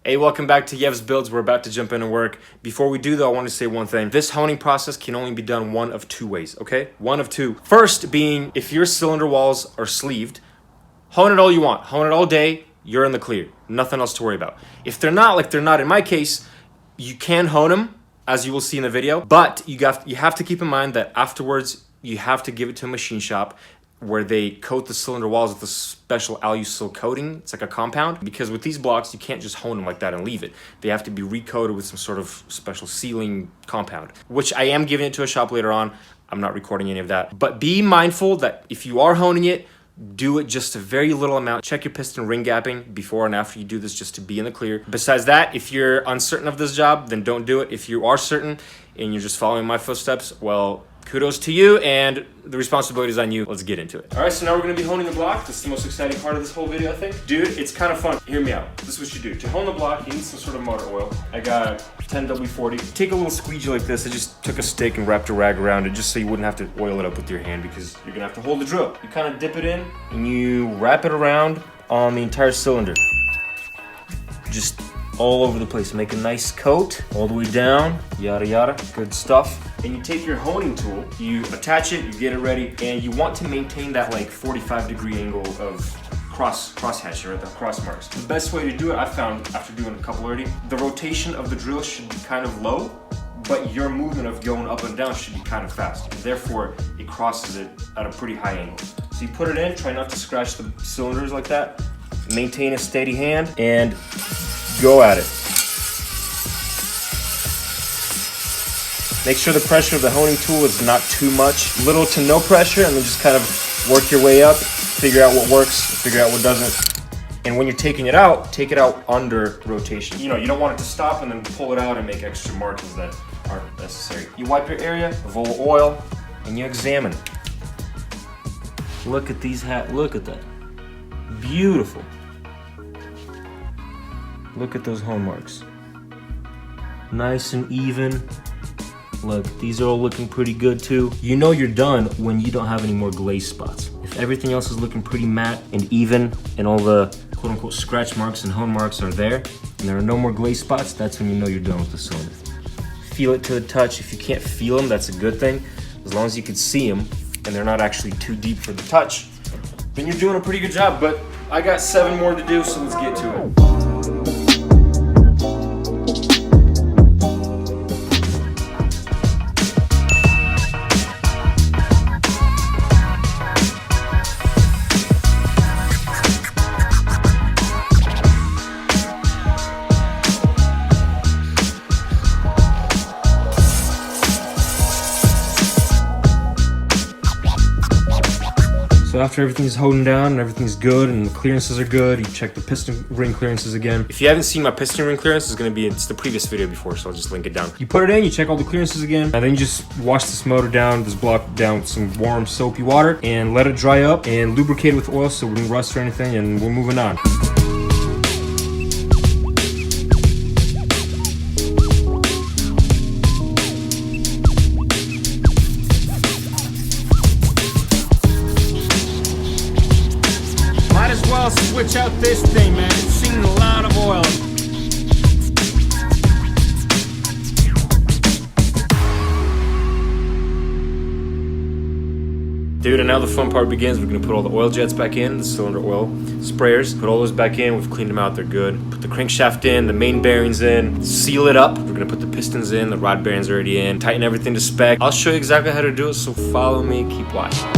Hey, welcome back to Yev's Builds. We're about to jump into work. Before we do though, I want to say one thing. This honing process can only be done one of two ways, okay? One of two. First being, if your cylinder walls are sleeved, hone it all you want. Hone it all day, you're in the clear. Nothing else to worry about. If they're not, like they're not in my case, you can hone them, as you will see in the video, but you have to keep in mind that afterwards, you have to give it to a machine shop where they coat the cylinder walls with a special alusil coating. It's like a compound, because with these blocks, you can't just hone them like that and leave it. They have to be recoated with some sort of special sealing compound, which I am giving it to a shop later on. I'm not recording any of that. But be mindful that if you are honing it, do it just a very little amount. Check your piston ring gapping before and after you do this just to be in the clear. Besides that, if you're uncertain of this job, then don't do it. If you are certain and you're just following my footsteps, well, kudos to you, and the responsibility is on you. Let's get into it. All right, so now we're gonna be honing the block. This is the most exciting part of this whole video, I think. Dude, it's kind of fun. Hear me out. This is what you do. To hone the block, you need some sort of motor oil. I got 10W40. Take a little squeegee like this. I just took a stick and wrapped a rag around it just so you wouldn't have to oil it up with your hand, because you're gonna have to hold the drill. You kind of dip it in and you wrap it around on the entire cylinder. Just all over the place. Make a nice coat all the way down, yada yada, good stuff. And you take your honing tool, you attach it, you get it ready, and you want to maintain that like 45-degree angle of cross hatching, right, the cross marks. The best way to do it, I found after doing a couple already, the rotation of the drill should be kind of low, but your movement of going up and down should be kind of fast. And therefore, it crosses it at a pretty high angle. So you put it in, try not to scratch the cylinders like that, maintain a steady hand, and go at it. Make sure the pressure of the honing tool is not too much. Little to no pressure, and then just kind of work your way up, figure out what works, figure out what doesn't. And when you're taking it out, take it out under rotation. You know, you don't want it to stop and then pull it out and make extra markings that aren't necessary. You wipe your area with a little oil, and you examine it. Look at these look at that. Beautiful. Look at those hone marks. Nice and even. Look, these are all looking pretty good too. You know you're done when you don't have any more glaze spots. If everything else is looking pretty matte and even, and all the quote unquote scratch marks and hone marks are there, and there are no more glaze spots, that's when you know you're done with the cylinder. Feel it to the touch. If you can't feel them, that's a good thing. As long as you can see them and they're not actually too deep for the touch, then you're doing a pretty good job. But I got 7 more to do, so let's get to it. So after everything's holding down and everything's good and the clearances are good, you check the piston ring clearances again. If you haven't seen my piston ring clearance, it's the previous video before, so I'll just link it down. You put it in, you check all the clearances again, and then you just wash this motor down, this block down with some warm soapy water, and let it dry up and lubricate it with oil so it wouldn't rust or anything, and we're moving on. I'll switch out this thing, man. It's seen a lot of oil. Dude, and now the fun part begins. We're gonna put all the oil jets back in, the cylinder oil sprayers. Put all those back in. We've cleaned them out. They're good. Put the crankshaft in, the main bearings in. Seal it up. We're gonna put the pistons in. The rod bearings already in. Tighten everything to spec. I'll show you exactly how to do it, so follow me. Keep watching.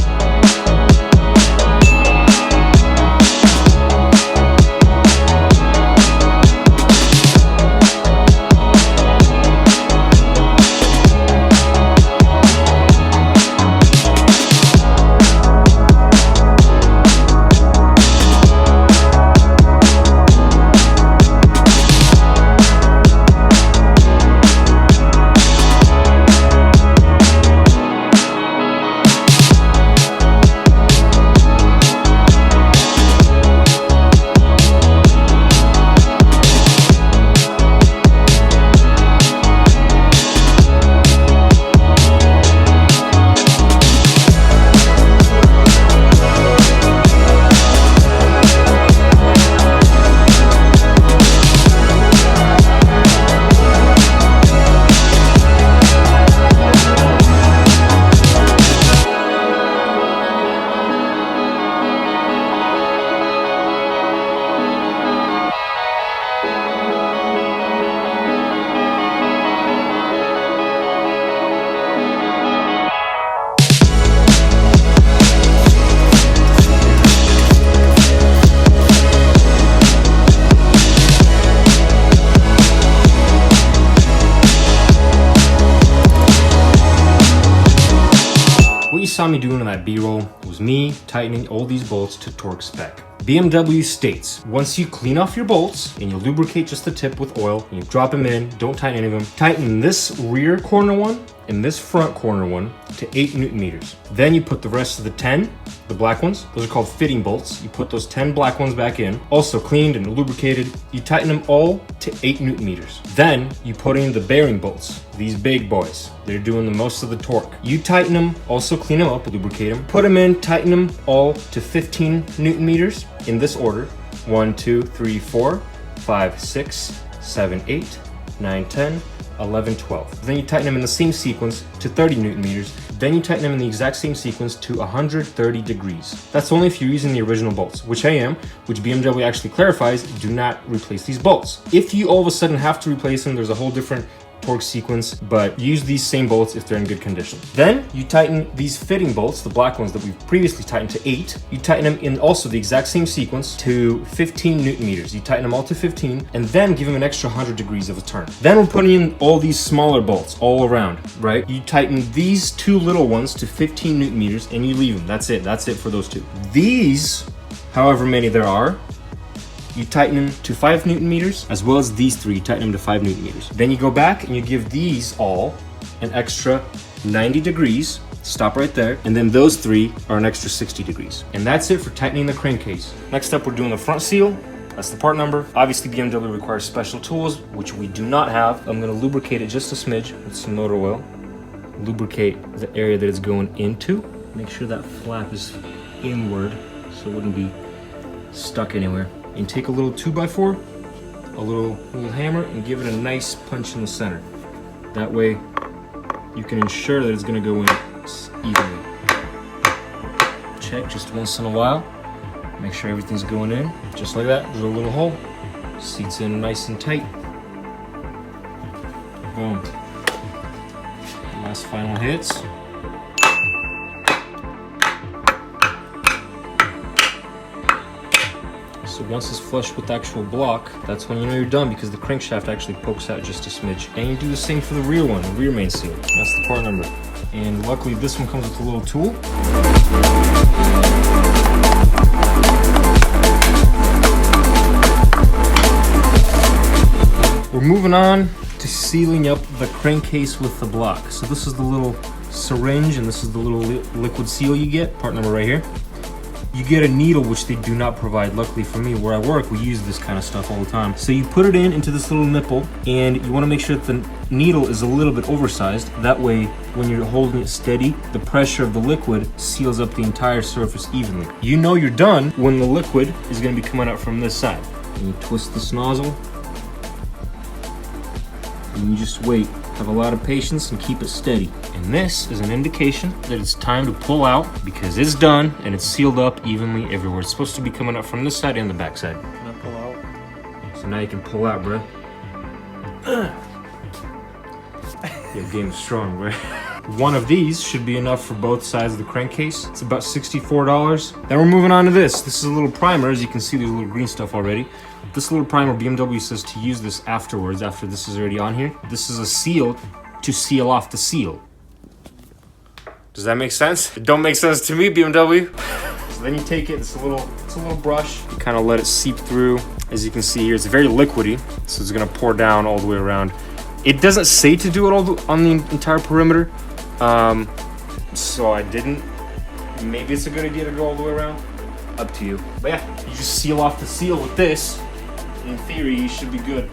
saw me doing in that B-roll was me tightening all these bolts to torque spec. BMW states, once you clean off your bolts and you lubricate just the tip with oil, and you drop them in, don't tighten any of them, tighten this rear corner one and this front corner one to 8 Newton meters. Then you put the rest of the 10, the black ones, those are called fitting bolts. You put those 10 black ones back in, also cleaned and lubricated. You tighten them all to 8 Newton meters. Then you put in the bearing bolts, these big boys. They're doing the most of the torque. You tighten them, also clean them up, lubricate them, put them in, tighten them all to 15 Newton meters in this order. 1, 2, 3, 4, 5, 6, 7, 8, 9, 10, 11, 12. Then you tighten them in the same sequence to 30 Newton meters. Then you tighten them in the exact same sequence to 130 degrees. That's only if you're using the original bolts, which I am, which BMW actually clarifies, do not replace these bolts. If you all of a sudden have to replace them, there's a whole different torque sequence, but use these same bolts if they're in good condition. Then you tighten these fitting bolts, the black ones that we've previously tightened to 8. You tighten them in also the exact same sequence to 15 Newton meters. You tighten them all to 15 and then give them an extra 100 degrees of a turn. Then we're putting in all these smaller bolts all around, right? You tighten these 2 little ones to 15 Newton meters and you leave them. That's it for those 2. These, however many there are, you tighten them to 5 Newton meters, as well as these 3, you tighten them to 5 Newton meters. Then you go back and you give these all an extra 90 degrees, stop right there, and then those 3 are an extra 60 degrees. And that's it for tightening the crankcase. Next up, we're doing the front seal. That's the part number. Obviously, BMW requires special tools, which we do not have. I'm gonna lubricate it just a smidge with some motor oil. Lubricate the area that it's going into. Make sure that flap is inward so it wouldn't be stuck anywhere. And take a little 2x4, a little hammer, and give it a nice punch in the center. That way, you can ensure that it's gonna go in evenly. Check just once in a while. Make sure everything's going in, just like that. Drill a little hole, seats in nice and tight. Boom. Last final hits. So once it's flush with the actual block, that's when you know you're done, because the crankshaft actually pokes out just a smidge. And you do the same for the rear one, the rear main seal. That's the part number. And luckily this one comes with a little tool. We're moving on to sealing up the crankcase with the block. So this is the little syringe and this is the little liquid seal you get, part number right here. You get a needle, which they do not provide. Luckily for me, where I work, we use this kind of stuff all the time. So you put it into this little nipple, and you want to make sure that the needle is a little bit oversized. That way, when you're holding it steady, the pressure of the liquid seals up the entire surface evenly. You know you're done when the liquid is going to be coming out from this side. And you twist this nozzle, and you just wait. Have a lot of patience and keep it steady. And this is an indication that it's time to pull out, because it's done and it's sealed up evenly everywhere. It's supposed to be coming up from this side and the back side. Can I pull out? So now you can pull out, bro. Your game's strong, bro. One of these should be enough for both sides of the crankcase. It's about $64. Then we're moving on to this. This is a little primer. As you can see, there's a little green stuff already. This little primer, BMW says to use this afterwards, after this is already on here. This is a seal to seal off the seal. Does that make sense? It don't make sense to me, BMW. So then you take it, it's a little brush. You kind of let it seep through. As you can see here, it's very liquidy, so it's gonna pour down all the way around. It doesn't say to do it on the entire perimeter, so I didn't. Maybe it's a good idea to go all the way around. Up to you. But yeah, you just seal off the seal with this. In theory, you should be good.